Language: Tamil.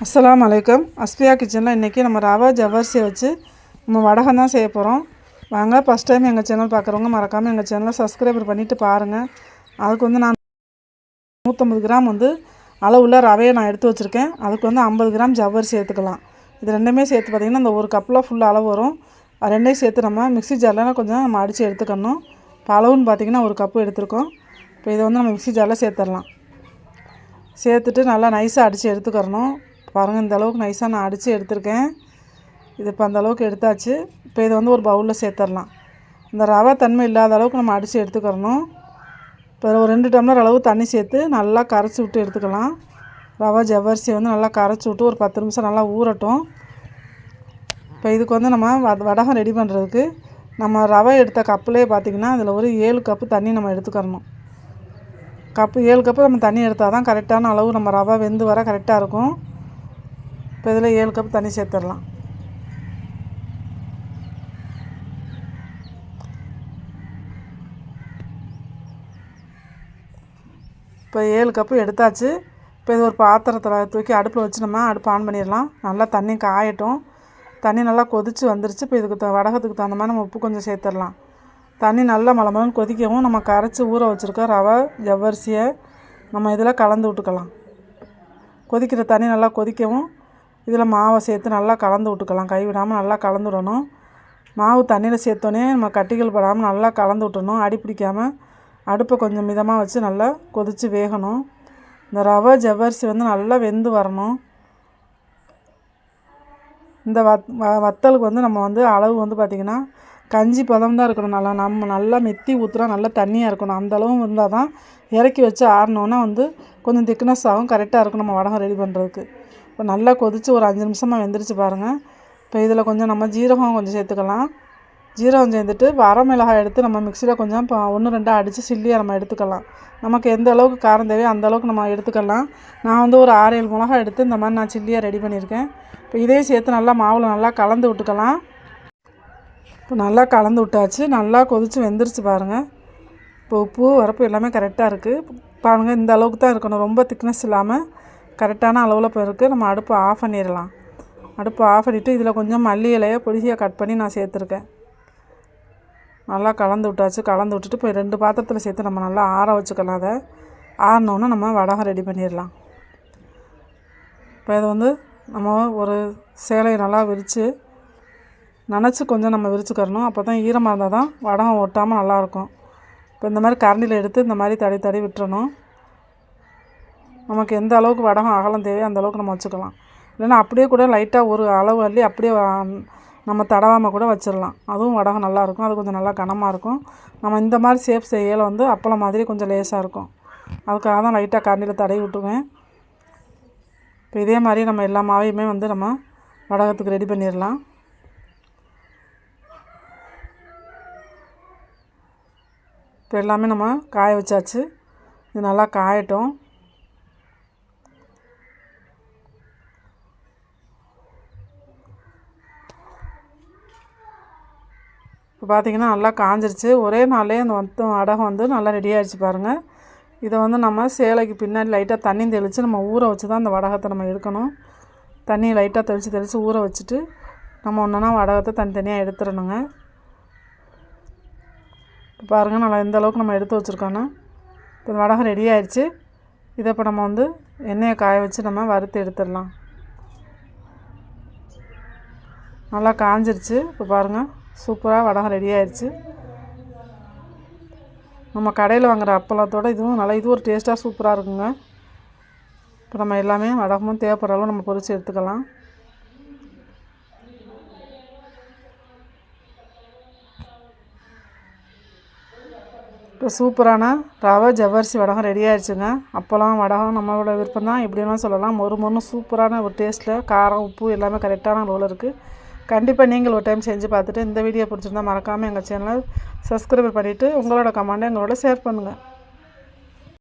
அஸ்ஸலாமு அலைக்கும். அஸ்பியா கிச்சனில் இன்றைக்கி நம்ம ரவா ஜவ்வரிசியை வச்சு நம்ம வடகம் தான் செய்ய போகிறோம். வாங்க, ஃபஸ்ட் டைம் எங்கள் சேனல் பார்க்குறவங்க மறக்காமல் எங்கள் சேனலை சப்ஸ்கிரைபர் பண்ணிவிட்டு பாருங்கள். அதுக்கு நான் 150 கிராம் அளவுள்ள ரவையை நான் எடுத்து வச்சுருக்கேன். அதுக்கு 50 கிராம் ஜவ்வரிசி எடுத்துக்கலாம். இது ரெண்டுமே சேர்த்து பார்த்திங்கன்னா இந்த ஒரு கப்பில் ஃபுல் அளவு வரும். அது ரெண்டையும் சேர்த்து நம்ம மிக்ஸி ஜாரில் கொஞ்சம் நம்ம அடித்து எடுத்துக்கணும். இப்போ அளவுன்னு பார்த்திங்கன்னா ஒரு கப்பு எடுத்துருக்கோம். இப்போ இதை நம்ம மிக்ஸி ஜாரில் சேர்த்துடலாம். சேர்த்துட்டு நல்லா நைஸாக அடித்து எடுத்துக்கிறணும். பாருங்கள், இந்த அளவுக்கு நைஸாக நான் அடித்து எடுத்திருக்கேன். இது இப்போ அந்த அளவுக்கு எடுத்தாச்சு. இப்போ இதை ஒரு பவுலில் சேர்த்துடலாம். இந்த ரவை தன்மை இல்லாத அளவுக்கு நம்ம அடித்து எடுத்துக்கிறணும். இப்போ ஒரு 2 டம்ளர் அளவு தண்ணி சேர்த்து நல்லா கரைச்சி விட்டு எடுத்துக்கலாம். ரவை ஜவ்வரிசி நல்லா கரைச்சி விட்டு ஒரு 10 நிமிஷம் நல்லா ஊறட்டும். இப்போ இதுக்கு நம்ம வடகம் ரெடி பண்ணுறதுக்கு நம்ம ரவை எடுத்த கப்புலேயே பார்த்திங்கன்னா அதில் ஒரு 7 கப்பு தண்ணி நம்ம எடுத்துக்கிறணும். 7 கப்பு நம்ம தண்ணி எடுத்தால் தான் கரெக்டான அளவு நம்ம ரவை வெந்து வர கரெக்டாக இருக்கும். இப்போ இதில் 7 கப் தண்ணி சேர்த்துடலாம். இப்போ 7 கப்பு எடுத்தாச்சு. இப்போ இது ஒரு பாத்திரத்தில் தூக்கி அடுப்பில் வச்சு நம்ம அடுப்பு ஆன் பண்ணிடலாம். நல்லா தண்ணி காயட்டும். தண்ணி நல்லா கொதித்து வந்துருச்சு. இப்போ இதுக்கு வடகத்துக்கு தகுந்த மாதிரி நம்ம உப்பு கொஞ்சம் சேர்த்துடலாம். தண்ணி நல்லா மலமலன்னு கொதிக்கவும் நம்ம கரைச்சி ஊற வச்சுருக்க ரவை ஜவ்வரிசியை நம்ம இதில் கலந்து விட்டுக்கலாம். கொதிக்கிற தண்ணி நல்லா கொதிக்கவும் இதில் மாவை சேர்த்து நல்லா கலந்து விட்டுக்கலாம். கைவிடாமல் நல்லா கலந்து விடணும். மாவு தண்ணியில் சேர்த்தோன்னே நம்ம கட்டிகள் படாமல் நல்லா கலந்து விட்டணும். அடி பிடிக்காமல் அடுப்பை கொஞ்சம் மிதமாக வச்சு நல்லா கொதித்து வேகணும். இந்த ரவை ஜவ்வரிசி நல்லா வெந்து வரணும். இந்த வத்தலுக்கு நம்ம அளவு பார்த்திங்கன்னா கஞ்சி பதம் தான் இருக்கணும். நம்ம நல்லா மெத்தி ஊற்றுறா நல்லா தண்ணியாக இருக்கணும். அந்த அளவு இருந்தால் தான் இறக்கி வச்சு ஆறினோன்னா கொஞ்சம் திக்னஸ் ஆகும். கரெக்டாக இருக்கும் நம்ம வடகம் ரெடி பண்ணுறதுக்கு. இப்போ நல்லா கொதித்து ஒரு 5 நிமிஷமாக வெந்துருச்சு பாருங்கள். இப்போ இதில் கொஞ்சம் நம்ம ஜீரகம் கொஞ்சம் சேர்த்துக்கலாம். ஜீரகம் சேர்த்துட்டு வரமிளகாய் எடுத்து நம்ம மிக்சியில் கொஞ்சம் 1-2 அடித்து சில்லியாக நம்ம எடுத்துக்கலாம். நமக்கு எந்த அளவுக்கு காரம் தேவையோ அந்த அளவுக்கு நம்ம எடுத்துக்கலாம். நான் ஒரு 6-7 மிளகா எடுத்து இந்த மாதிரி நான் சில்லியாக ரெடி பண்ணியிருக்கேன். இப்போ இதையும் சேர்த்து நல்லா மாவில் நல்லா கலந்து விட்டுக்கலாம். இப்போ நல்லா கலந்து விட்டாச்சு. நல்லா கொதித்து வெந்துருச்சு பாருங்கள். இப்போ உப்பு வரப்பு எல்லாமே கரெக்டாக இருக்குது பாருங்கள். இந்த அளவுக்கு தான் இருக்கணும். ரொம்ப திக்னஸ் இல்லாமல் கரெக்டான அளவில் இப்போ இருக்குது. நம்ம அடுப்பை ஆஃப் பண்ணிடலாம். அடுப்பை ஆஃப் பண்ணிவிட்டு இதில் கொஞ்சம் மல்லி இலையை பொடியாக கட் பண்ணி நான் சேர்த்துருக்கேன். நல்லா கலந்து விட்டாச்சு. கலந்து விட்டுட்டு இப்போ 2 பாத்திரத்தில் சேர்த்து நம்ம நல்லா ஆற வச்சுக்கலாம். அதை ஆறினோன்னு நம்ம வடகம் ரெடி பண்ணிடலாம். இப்போ இது நம்ம ஒரு சேலையை நல்லா விரித்து நனைச்சி கொஞ்சம் நம்ம விரிச்சுக்கிறணும். அப்போ தான் ஈரமாக இருந்தால் தான் வடகம் ஒட்டாமல் நல்லாயிருக்கும். இப்போ இந்த மாதிரி கரண்டியில் எடுத்து இந்த மாதிரி தடவி விட்டுறணும். நமக்கு எந்த அளவுக்கு வடகம் அகலம் தேவையோ அந்த அளவுக்கு நம்ம வச்சுக்கலாம். இல்லைன்னா அப்படியே கூட லைட்டாக ஒரு அளவு அள்ளி அப்படியே நம்ம தடவாமல் கூட வச்சிடலாம். அதுவும் வடகம் நல்லாயிருக்கும். அது கொஞ்சம் நல்லா கனமாக இருக்கும். நம்ம இந்த மாதிரி ஷேப் செய்யலை அப்பளம் மாதிரி கொஞ்சம் லேசாக இருக்கும். அதுக்காக தான் லைட்டாக கரண்டியில் தடவி விட்டுருவேன். இப்போ இதே மாதிரி நம்ம எல்லா மாவையுமே நம்ம வடகத்துக்கு ரெடி பண்ணிடலாம். இப்போ எல்லாமே நம்ம காய வச்சாச்சு. இது நல்லா காயட்டும். இப்போ பார்த்திங்கன்னா நல்லா காஞ்சிருச்சு. ஒரே நாளே அந்த வடகம் நல்லா ரெடி ஆகிடுச்சு பாருங்கள். இதை நம்ம சேலைக்கு பின்னாடி லைட்டாக தண்ணி தெளித்து நம்ம ஊற வச்சு தான் அந்த வடகத்தை நம்ம எடுக்கணும். தண்ணியை லைட்டாக தெளித்து ஊற வச்சுட்டு நம்ம ஒன்றுனா வடகத்தை தனித்தனியாக எடுத்துடணுங்க. இப்போ பாருங்கள் நல்லா எந்த அளவுக்கு நம்ம எடுத்து வச்சுருக்கோன்னா இப்போ வடகம் ரெடி ஆகிடுச்சு. இதை இப்போ நம்ம எண்ணெயை காய வச்சு நம்ம வறுத்து எடுத்துடலாம். நல்லா காஞ்சிருச்சு. இப்போ பாருங்கள் சூப்பராக வடகம் ரெடி ஆகிடுச்சு. நம்ம கடையில் வாங்குகிற அப்பளத்தோடு இது ஒரு டேஸ்ட்டாக சூப்பராக இருக்குங்க. இப்போ நம்ம எல்லாமே வடகமும் தேவைப்படுற அளவு நம்ம பொரித்து எடுத்துக்கலாம். இப்போ சூப்பரான ரவை ஜவ்வரிசி வடகம் ரெடி ஆகிடுச்சுங்க. அப்பளம் வடகம் நம்மளோட விருப்பம் தான், எப்படின்னா சொல்லலாம். மொறு சூப்பரான ஒரு டேஸ்ட்டில் காரம் உப்பு எல்லாமே கரெக்டான அளவில் இருக்குது. கண்டிப்பாக நீங்கள் ஒரு டைம் செஞ்சு பார்த்துட்டு இந்த வீடியோ பிடிச்சிருந்தால் மறக்காமல் எங்கள் சேனலை சப்ஸ்கிரைப் பண்ணிவிட்டு உங்களோட கமெண்ட்டை எங்களோட ஷேர் பண்ணுங்கள்.